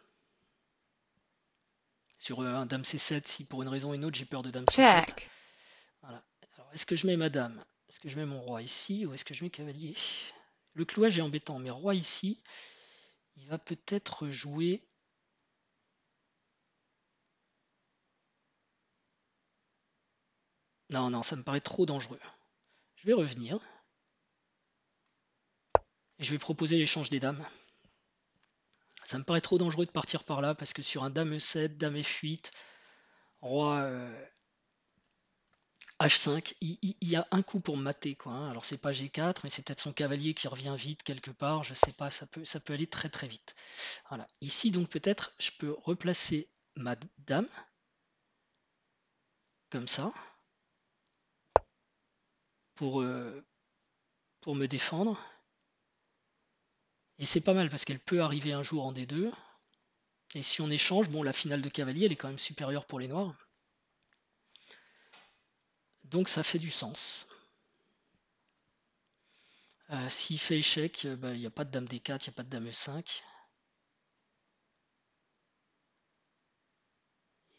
Sur un dame C7, si pour une raison ou une autre j'ai peur de dame C7. Check. Voilà. Alors, est-ce que je mets ma dame? Est-ce que je mets mon roi ici ou est-ce que je mets cavalier? Le clouage est embêtant, mais roi ici, il va peut-être jouer... Non, non, ça me paraît trop dangereux. Je vais revenir. Et je vais proposer l'échange des dames. Ça me paraît trop dangereux de partir par là, parce que sur un dame E7, dame F8, roi H5, il y a un coup pour me mater, quoi. Hein. Alors c'est pas G4, mais c'est peut-être son cavalier qui revient vite quelque part, je sais pas, ça peut aller très très vite. Voilà. Ici donc peut-être je peux replacer ma dame, comme ça, pour, pour me défendre. Et c'est pas mal parce qu'elle peut arriver un jour en D2. Et si on échange, bon la finale de cavalier elle est quand même supérieure pour les noirs. Donc ça fait du sens. S'il fait échec, il n'y a pas de dame D4, il n'y a pas de dame E5.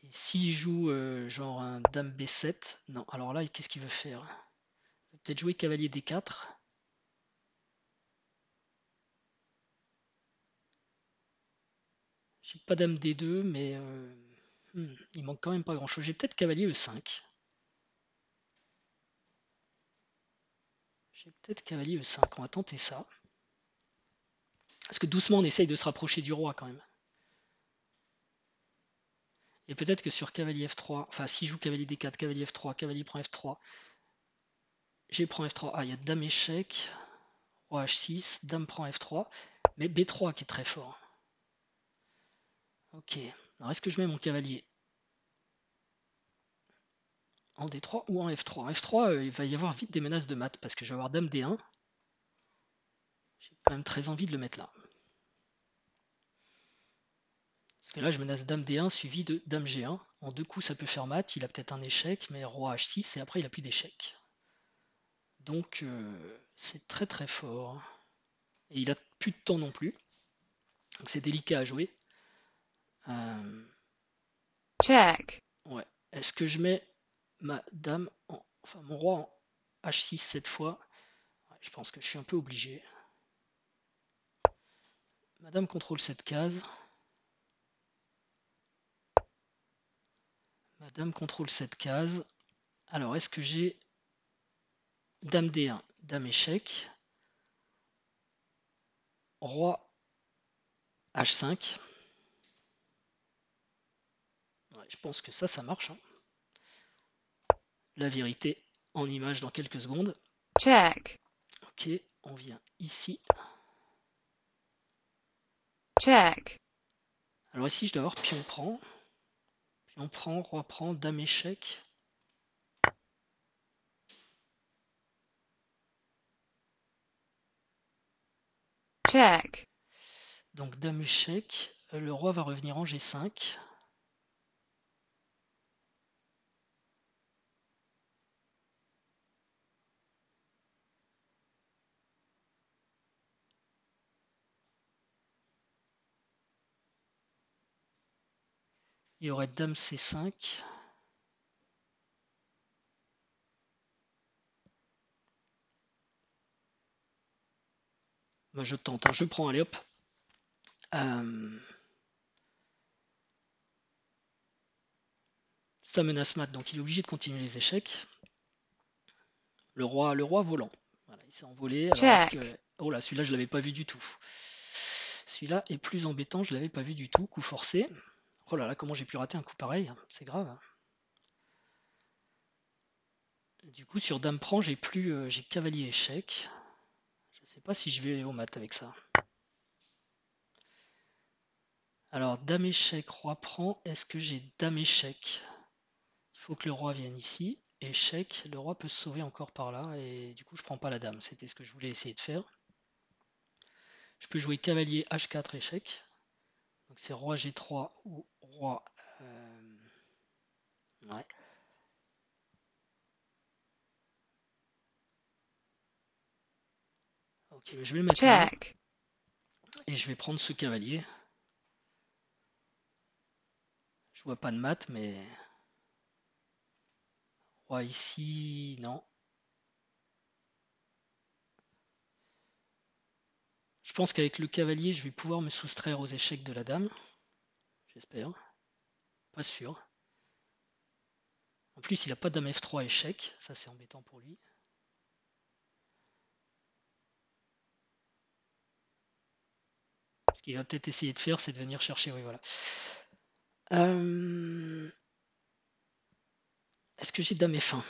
Et s'il joue genre un dame B7, non, alors là, qu'est-ce qu'il veut faire? Il va peut-être jouer cavalier D4. J'ai pas dame D2, mais il manque quand même pas grand-chose. J'ai peut-être cavalier E5. J'ai peut-être cavalier E5, on va tenter ça. Parce que doucement, on essaye de se rapprocher du roi quand même. Et peut-être que sur cavalier F3, enfin s'il joue cavalier D4, cavalier F3, cavalier prend F3, G prend F3, ah il y a dame échec, roi H6, dame prend F3, mais B3 qui est très fort. Ok, alors est-ce que je mets mon cavalier en D3 ou en F3? En F3, il va y avoir vite des menaces de mat, parce que je vais avoir dame D1. J'ai quand même très envie de le mettre là. Parce que là, je menace dame D1 suivi de dame G1. En deux coups, ça peut faire mat. Il a peut-être un échec, mais roi H6, et après, il n'a plus d'échec. Donc, c'est très très fort. Et il a plus de temps non plus. Donc, c'est délicat à jouer. Check. Ouais. Est-ce que je mets ma dame, enfin mon roi en H6 cette fois? Ouais, je pense que je suis un peu obligé. Ma dame contrôle cette case. Ma dame contrôle cette case. Alors, est-ce que j'ai dame D1, dame échec, roi H5. Ouais, je pense que ça marche. Hein. La vérité en image dans quelques secondes. Check. Ok. on vient ici. check, Alors ici, je dois avoir pion prend. Pion prend, roi prend, dame échec. check, Donc dame échec. Le roi va revenir en G5. Il y aurait dame C5. Bah, je tente, hein, je prends, allez hop. Ça menace mat, donc il est obligé de continuer les échecs. Le roi volant. Voilà, il s'est envolé. Alors est-ce check, que. Oh là, celui-là, je l'avais pas vu du tout. Celui-là est plus embêtant, je l'avais pas vu du tout. Coup forcé. Oh là là, comment j'ai pu rater un coup pareil? C'est grave. Du coup, sur dame prend, j'ai cavalier échec. Je sais pas si je vais au mat avec ça. Alors, dame échec, roi prend. Est-ce que j'ai dame échec? Il faut que le roi vienne ici. Échec, le roi peut se sauver encore par là. Et du coup, je prends pas la dame. C'était ce que je voulais essayer de faire. Je peux jouer cavalier H4 échec. Donc c'est roi G3 ou roi... ouais. Ok, je vais le mettre là. check, Et je vais prendre ce cavalier. Je vois pas de mat, mais... Roi ici, non. Je pense qu'avec le cavalier, je vais pouvoir me soustraire aux échecs de la dame. J'espère. Pas sûr. En plus, il n'a pas dame F3 échec. Ça, c'est embêtant pour lui. Ce qu'il va peut-être essayer de faire, c'est de venir chercher. Oui, voilà. Est-ce que j'ai dame F1?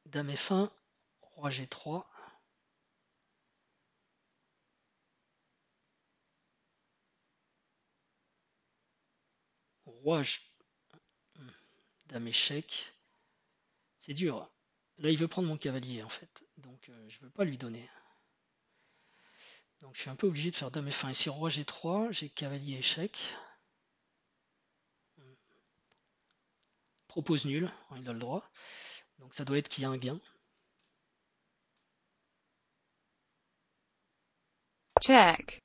Dame F1, roi G3. Roi G... Dame échec. C'est dur. Là, il veut prendre mon cavalier, en fait. Donc, je ne veux pas lui donner. Donc, je suis un peu obligé de faire dame F1. Ici, roi G3, j'ai cavalier échec. Propose nul, il a le droit. Donc, ça doit être qu'il y a un gain. check,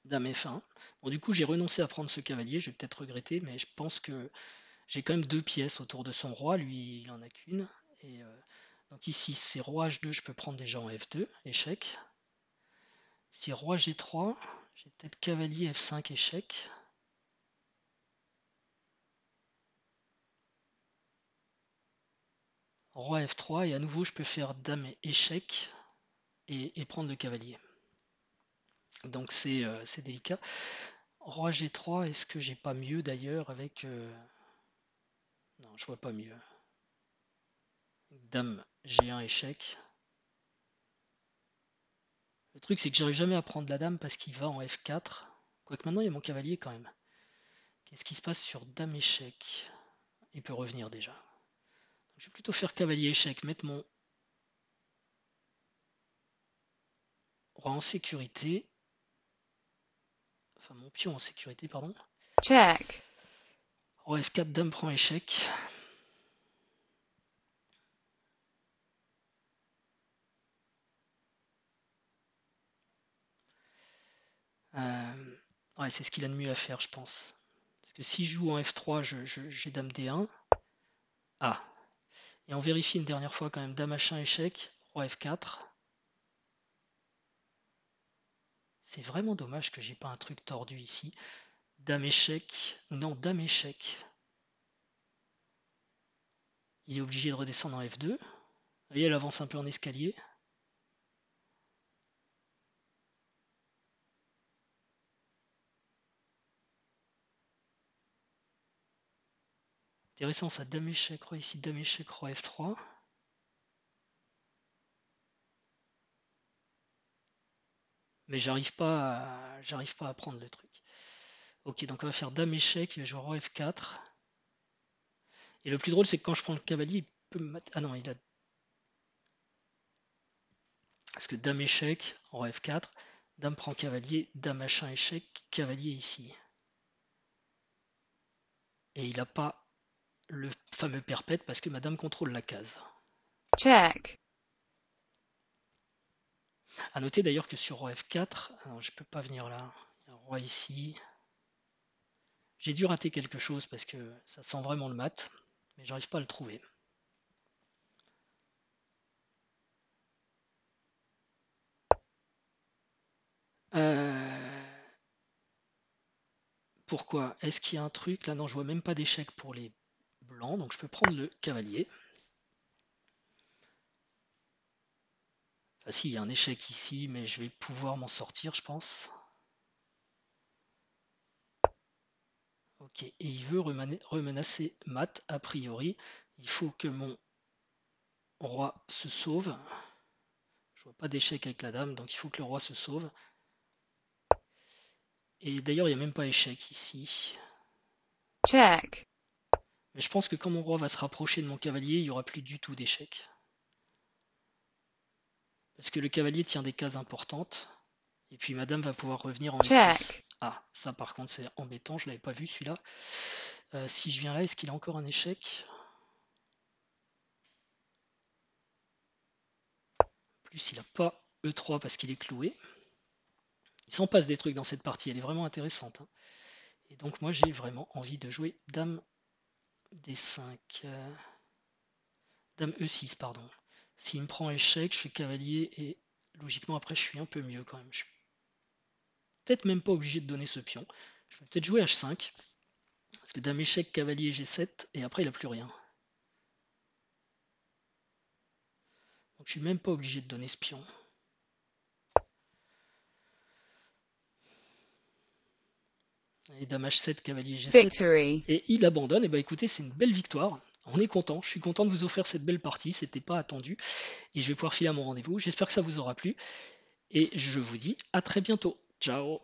Dame F1. Bon, du coup, j'ai renoncé à prendre ce cavalier. Je vais peut-être regretter, mais je pense que j'ai quand même deux pièces autour de son roi. Lui, il en a qu'une. Et donc ici, c'est roi H2, je peux prendre déjà en F2, échec. Si roi G3, j'ai peut-être cavalier F5, échec. Roi F3, et à nouveau, je peux faire dame et échec et prendre le cavalier. Donc c'est délicat. Roi G3, est-ce que j'ai pas mieux d'ailleurs avec... Non, je vois pas mieux. Dame G1 échec. Le truc c'est que j'arrive jamais à prendre la dame parce qu'il va en F4. Quoique maintenant il y a mon cavalier quand même. Qu'est-ce qui se passe sur dame échec? Il peut revenir déjà. Donc, je vais plutôt faire cavalier échec, mettre mon roi en sécurité. Enfin mon pion en sécurité, pardon. check, Roi F4, dame prend échec. Ouais, c'est ce qu'il a de mieux à faire, je pense. Parce que si je joue en F3, j'ai dame D1. Ah. Et on vérifie une dernière fois quand même. Dame H1 échec. Roi F4. C'est vraiment dommage que j'ai pas un truc tordu ici. Dame échec. Non, dame échec. Il est obligé de redescendre en F2. Vous voyez, elle avance un peu en escalier. Intéressant ça. Dame échec, roi ici, dame échec, roi F3. Mais j'arrive pas à prendre le truc. Ok, donc on va faire dame échec, il va jouer roi F4. Et le plus drôle, c'est que quand je prends le cavalier, il peut me... Ah non, il a... Parce que dame échec, roi F4, dame prend cavalier, dame machin échec, cavalier ici. Et il n'a pas le fameux perpète parce que madame contrôle la case. check, A noter d'ailleurs que sur roi F4, alors je peux pas venir là, il y a un roi ici. J'ai dû rater quelque chose parce que ça sent vraiment le mat, mais j'arrive pas à le trouver. Pourquoi? Est-ce qu'il y a un truc? Là non, je vois même pas d'échec pour les blancs, donc je peux prendre le cavalier. Enfin si, il y a un échec ici, mais je vais pouvoir m'en sortir, je pense. Ok, et il veut remenacer mat, a priori. Il faut que mon roi se sauve. Je vois pas d'échec avec la dame, donc il faut que le roi se sauve. Et d'ailleurs, il n'y a même pas échec ici. check, Mais je pense que quand mon roi va se rapprocher de mon cavalier, il n'y aura plus du tout d'échec. Parce que le cavalier tient des cases importantes. Et puis madame va pouvoir revenir en F6. check, Ah, ça par contre c'est embêtant, je l'avais pas vu celui-là. Si je viens là, est-ce qu'il a encore un échec? En plus, il n'a pas E3 parce qu'il est cloué. Il s'en passe des trucs dans cette partie, elle est vraiment intéressante. Hein. Et donc moi j'ai vraiment envie de jouer dame D5. Dame E6, pardon. S'il me prend échec, je fais cavalier et logiquement après je suis un peu mieux quand même. Je suis peut-être même pas obligé de donner ce pion. Je peux peut-être jouer H5. Parce que dame échec, cavalier G7 et après il n'a plus rien. Donc je suis même pas obligé de donner ce pion. Et dame H7, cavalier G7. victory, Et il abandonne. Et bah écoutez, c'est une belle victoire. On est content. Je suis content de vous offrir cette belle partie. C'était pas attendu. Et je vais pouvoir filer à mon rendez-vous. J'espère que ça vous aura plu. Et je vous dis à très bientôt. Ciao.